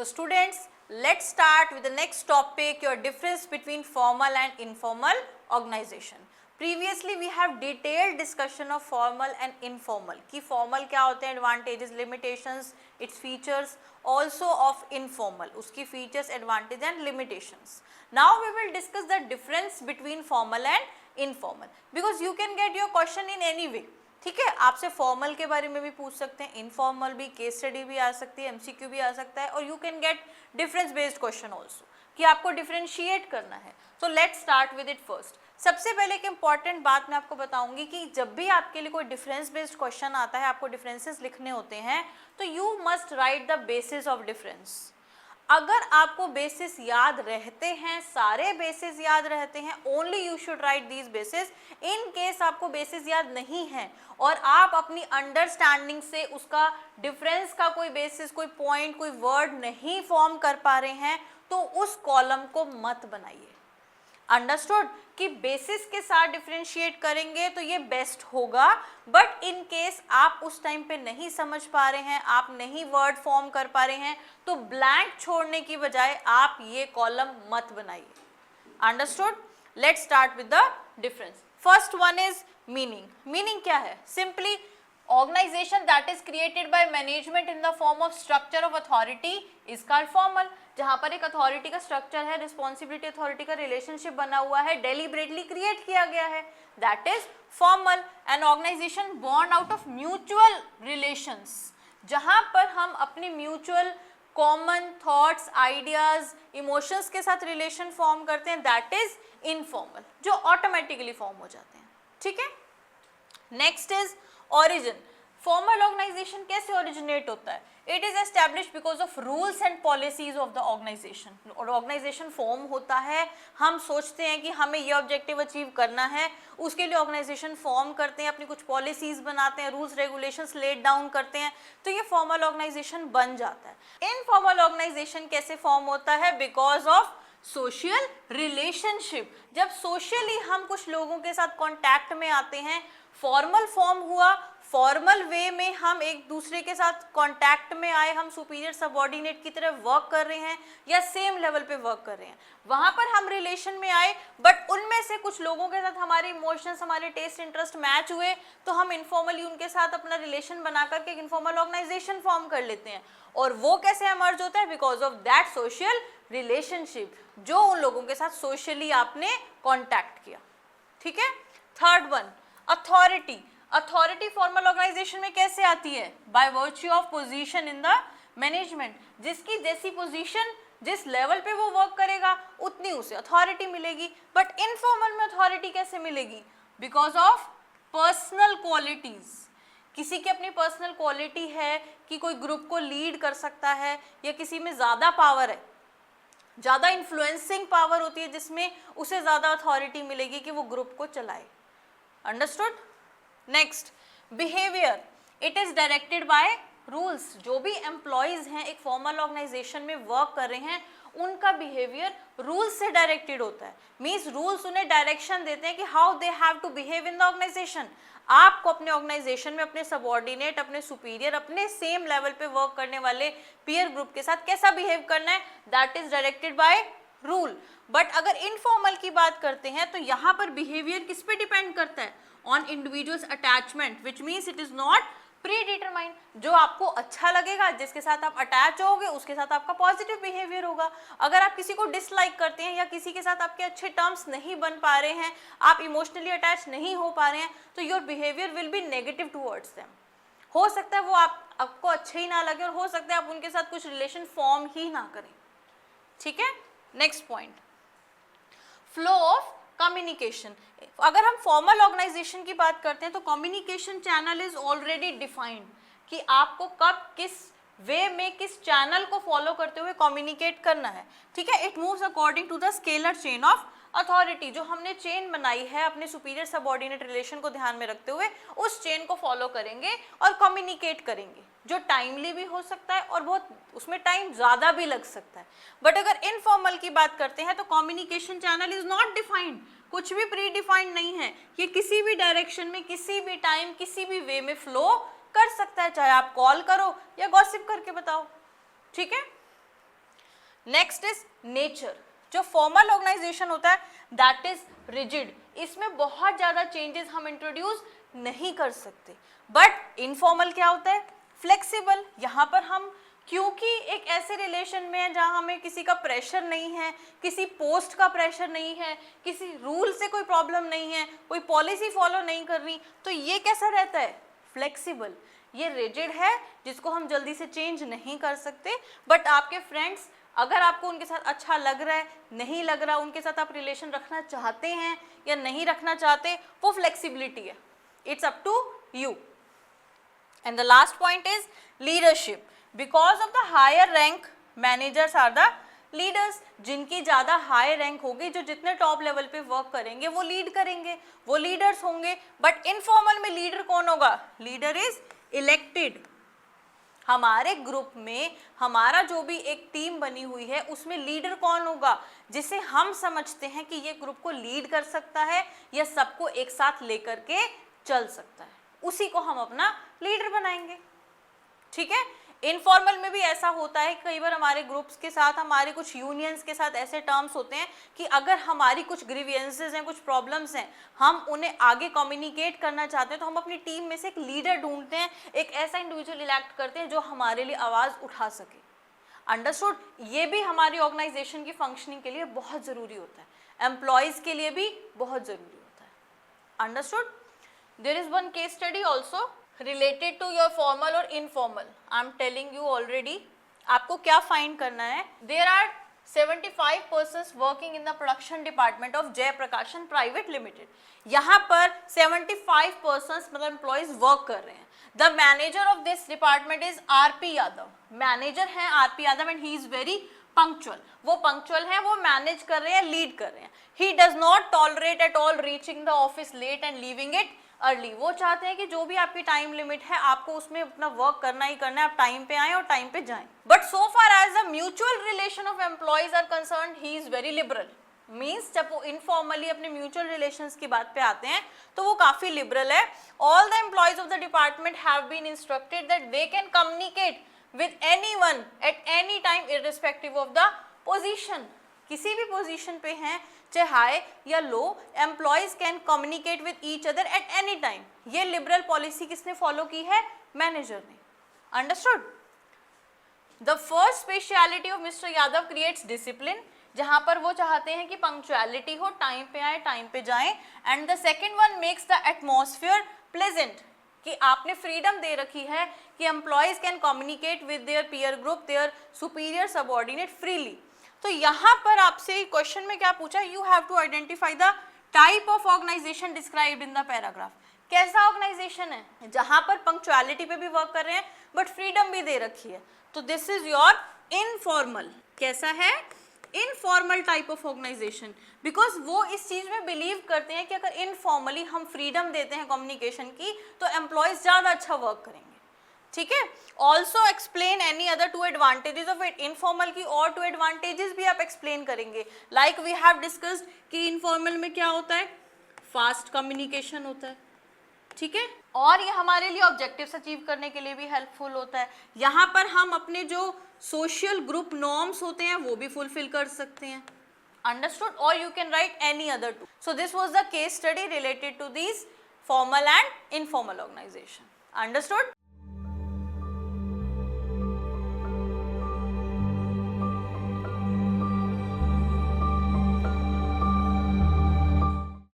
So students, let's start with the next topic, your difference between formal and informal organization. Previously we have detailed discussion of formal and informal कि formal क्या होते हैं, advantages, limitations, its features, also of informal उसकी features, advantage and limitations. Now we will discuss the difference between formal and informal because you can get your question in any way. ठीक है, आपसे formal के बारे में भी पूछ सकते हैं, इनफॉर्मल भी, केस स्टडी भी आ सकती है, एमसीक्यू भी आ सकता है और you can get difference based question also कि आपको डिफरेंशिएट करना है. So let's start with it first. सबसे पहले एक इंपॉर्टेंट बात मैं आपको बताऊंगी कि जब भी आपके लिए कोई डिफरेंस बेस्ड क्वेश्चन आता है, आपको डिफरेंसेस लिखने होते हैं, तो you must write the basis of difference. अगर आपको बेसिस याद रहते हैं, सारे बेसिस याद रहते हैं, only you should write these basis. In case आपको बेसिस याद नहीं है और आप अपनी अंडरस्टैंडिंग से उसका डिफरेंस का कोई बेसिस, कोई पॉइंट, कोई वर्ड नहीं फॉर्म कर पा रहे हैं, तो उस कॉलम को मत बनाइए. अंडरस्टूड कि बेसिस के साथ डिफरेंशिएट करेंगे तो ये बेस्ट होगा, बट इन केस आप उस टाइम पे नहीं समझ पा रहे हैं, आप नहीं वर्ड फॉर्म कर पा रहे हैं, तो ब्लैंक छोड़ने की बजाय आप ये कॉलम मत बनाइए. Understood. Let's start with the difference. First one is meaning. Meaning क्या है? Simply organization that is created by management in the form of structure of authority is called formal. जहाँ पर एक अथॉरिटी का स्ट्रक्चर है, responsibility authority का relationship बना हुआ है, डेलिबरेटली क्रिएट किया गया है, that is formal. An organisation born out of mutual relations, जहाँ पर हम अपनी mutual common thoughts, ideas, emotions के साथ रिलेशन फॉर्म करते हैं, दैट इज इनफॉर्मल, जो ऑटोमेटिकली फॉर्म हो जाते हैं. ठीक है. Next is origin. Formal organisation कैसे ओरिजिनेट होता है? It is established because of rules and policies of the organisation. और ऑर्गेनाइजेशन फॉर्म होता है, हम सोचते हैं कि हमें ये ऑब्जेक्टिव अचीव करना है, उसके लिए ऑर्गेनाइजेशन फॉर्म करते हैं, अपनी कुछ पॉलिसीज बनाते हैं, रूल्स रेगुलेशंस लेट डाउन करते हैं, तो ये फॉर्मल ऑर्गेनाइजेशन बन जाता है. इनफॉर्मल ऑर्गेनाइजेशन कैसे फॉर्म होता है? Because of social relationship. जब सोशली हम कुछ लोगों के साथ कॉन्टैक्ट में आते हैं, फॉर्मल फॉर्म हुआ, फॉर्मल वे में हम एक दूसरे के साथ कांटेक्ट में आए, हम सुपीरियर सबऑर्डिनेट की तरह वर्क कर रहे हैं या सेम लेवल पे वर्क कर रहे हैं, वहां पर हम रिलेशन में आए, बट उनमें से कुछ लोगों के साथ हमारे इमोशंस, हमारे टेस्ट, इंटरेस्ट मैच हुए, तो हम इनफॉर्मली उनके साथ अपना रिलेशन बना करके एक इनफॉर्मल ऑर्गेनाइजेशन फॉर्म कर लेते हैं. और वो कैसे एमर्ज होता है? Because of that social relationship, जो उन लोगों के साथ सोशली आपने कॉन्टैक्ट किया. ठीक है. Third one, authority. Authority formal organisation में कैसे आती है? By virtue of position in the management. जिसकी जैसी पोजीशन, जिस लेवल पे वो वर्क करेगा, उतनी उसे अथॉरिटी मिलेगी. बट इनफॉर्मल में अथॉरिटी कैसे मिलेगी? Because of personal qualities. किसी की अपनी पर्सनल क्वालिटी है कि कोई ग्रुप को लीड कर सकता है, या किसी में ज़्यादा पावर है, ज़्यादा इन्फ्लुएंसिंग पावर होती है, जिसमें उसे ज़्यादा अथॉरिटी मिलेगी कि वो ग्रुप को चलाए. Understood. Next, behaviour. It is directed by rules. जो भी एम्प्लॉयज हैं, एक फॉर्मल ऑर्गेनाइजेशन में वर्क कर रहे हैं, उनका बिहेवियर रूल्स से डायरेक्टेड होता है. मीन्स रूल्स उन्हें डायरेक्शन देते हैं कि how they have to behave in the organisation. आपको अपने ऑर्गेनाइजेशन में अपने सबऑर्डिनेट, अपने सुपीरियर, अपने सेम लेवल पे वर्क करने वाले पीयर ग्रुप के साथ कैसा बिहेव करना है, that is directed by rule. But अगर इनफॉर्मल की बात करते हैं, तो यहाँ पर बिहेवियर किस पे डिपेंड करता है? On individuals attachment, which means it is not pre determined. जो आपको अच्छा लगेगा, जिसके साथ आप अटैच होगे, उसके साथ आपका पॉजिटिव बिहेवियर होगा. अगर आप किसी को डिसलाइक करते हैं या किसी के साथ आपके अच्छे टर्म्स नहीं बन पा रहे हैं, आप इमोशनली अटैच नहीं हो पा रहे हैं, तो your behaviour will be negative towards them. हो सकता है वो आपको अच्छे ही ना लगे, और हो सकता है आप उनके साथ कुछ रिलेशन फॉर्म ही ना करें. ठीक है. Next point, flow of communication. अगर हम फॉर्मल ऑर्गेनाइजेशन की बात करते हैं, तो communication channel is already defined कि आपको कब, किस वे में, किस चैनल को फॉलो करते हुए कम्युनिकेट करना है. ठीक है. It moves according to the scalar chain of authority. जो हमने चेन बनाई है अपने सुपीरियर सबऑर्डिनेट रिलेशन को ध्यान में रखते हुए, उस चेन को फॉलो करेंगे और कम्युनिकेट करेंगे, जो टाइमली भी हो सकता है और बहुत उसमें टाइम ज़्यादा भी लग सकता है. बट अगर इनफॉर्मल की बात करते हैं, तो communication channel is not defined. कुछ भी प्री डिफाइंड नहीं है. ये किसी भी डायरेक्शन में, किसी भी टाइम, किसी भी वे में फ्लो कर सकता है, चाहे आप कॉल करो या गॉसिप करके बताओ. ठीक है. Next is nature. जो फॉर्मल ऑर्गेनाइजेशन होता है दैट इज रिजिड, इसमें बहुत ज्यादा चेंजेस हम इंट्रोड्यूस नहीं कर सकते। बट इनफॉर्मल क्या होता है, फ्लेक्सिबल। यहाँ पर हम क्योंकि एक ऐसे रिलेशन में है जहाँ हमें किसी का प्रेशर नहीं है, किसी पोस्ट का प्रेशर नहीं है, किसी रूल से कोई प्रॉब्लम नहीं है, कोई पॉलिसी फॉलो नहीं करनी, तो ये कैसा रहता है, फ्लेक्सिबल। ये रिजिड है जिसको हम जल्दी से चेंज नहीं कर सकते। बट आपके फ्रेंड्स, अगर आपको उनके साथ अच्छा लग रहा है, नहीं लग रहा, उनके साथ आप रिलेशन रखना चाहते हैं या नहीं रखना चाहते, वो फ्लेक्सिबिलिटी है, it's up to you. And the last point is leadership. Because of the higher rank managers are the leaders. जिनकी ज़्यादा हाई रैंक होगी, जो जितने टॉप लेवल पे वर्क करेंगे वो लीड करेंगे, वो लीडर्स होंगे। बट इनफॉर्मल में लीडर कौन होगा, लीडर इज इलेक्टेड। हमारे ग्रुप में हमारा जो भी एक टीम बनी हुई है उसमें लीडर कौन होगा, जिसे हम समझते हैं कि ये ग्रुप को लीड कर सकता है या सबको एक साथ लेकर के चल सकता है, उसी को हम अपना लीडर बनाएंगे। ठीक है। इनफॉर्मल में भी ऐसा होता है, कई बार हमारे ग्रुप्स के साथ, हमारे कुछ यूनियंस के साथ ऐसे टर्म्स होते हैं कि अगर हमारी कुछ ग्रीवियंसेस हैं, कुछ प्रॉब्लम्स हैं, हम उन्हें आगे कम्युनिकेट करना चाहते हैं, तो हम अपनी टीम में से एक लीडर ढूंढते हैं, एक ऐसा इंडिविजुअल इलेक्ट करते हैं जो हमारे लिए आवाज़ उठा सके। अंडरस्टूड। ये भी हमारी ऑर्गेनाइजेशन की फंक्शनिंग के लिए बहुत ज़रूरी होता है, एम्प्लॉयज़ के लिए भी बहुत ज़रूरी होता है। Understood. There is one case study also related to your formal or informal. I am telling you already. आपको क्या फाइंड करना है, there are 75 persons working in the production department of जय प्रकाशन प्राइवेट लिमिटेड। यहाँ पर 75 persons मतलब employees work कर रहे हैं। The manager of this department is RP Yadav. Manager हैं RP Yadav and he is very punctual। वो पंक्चुअल है, वो मैनेज कर रहे हैं, लीड कर रहे हैं। He does not tolerate at all reaching the office late and leaving it early. वो चाहते हैं कि जो भी आपकी टाइम लिमिट है आपको उसमें अपना वर्क करना ही करना है, आप टाइम पे आएं और टाइम पे जाएं। But so far as the mutual relation of employees are concerned, he is very liberal. Means जब वो इनफॉर्मली अपने म्यूचुअल रिलेशंस की बात पे आते हैं तो वो काफी लिबरल है। All the employees of the department have been instructed that they can communicate with anyone at any time irrespective of the position. किसी भी पोजीशन पे हैं, चाहे हाई या low, employees can communicate with each other at any time. ये liberal policy किसने follow की है, मैनेजर ने। Understood. The first speciality of mister Yadav creates discipline, जहां पर वो चाहते हैं कि पंक्चुअलिटी हो, टाइम पे आए, टाइम पे जाएं। And the second one makes the atmosphere pleasant, कि आपने फ्रीडम दे रखी है कि employees can communicate with their peer group, their superior subordinate freely. तो यहाँ पर आपसे क्वेश्चन में क्या पूछा, you have to identify the type of organisation described in the paragraph. कैसा ऑर्गेनाइजेशन है जहाँ पर पंक्चुअलिटी पे भी वर्क कर रहे हैं बट फ्रीडम भी दे रखी है, तो दिस इज योर इनफॉर्मल। कैसा है, informal type of organisation. Because वो इस चीज में बिलीव करते हैं कि अगर इनफॉर्मली हम फ्रीडम देते हैं कम्युनिकेशन की तो एम्प्लॉयज ज्यादा अच्छा वर्क करेंगे। ठीक है। Also explain any other two advantages of it. Informal की और टू एडवांटेजेस भी आप एक्सप्लेन करेंगे। लाइक वी हैव डिस्कस्ड कि इनफॉर्मल में क्या होता है, फास्ट कम्युनिकेशन होता है। ठीक है। और ये हमारे लिए ऑब्जेक्टिव्स अचीव करने के लिए भी हेल्पफुल होता है। यहाँ पर हम अपने जो सोशल ग्रुप नॉर्म्स होते हैं वो भी फुलफिल कर सकते हैं। अंडरस्टूड। और you can write any other two. So this was the case study related to these formal and informal organisation. Understood.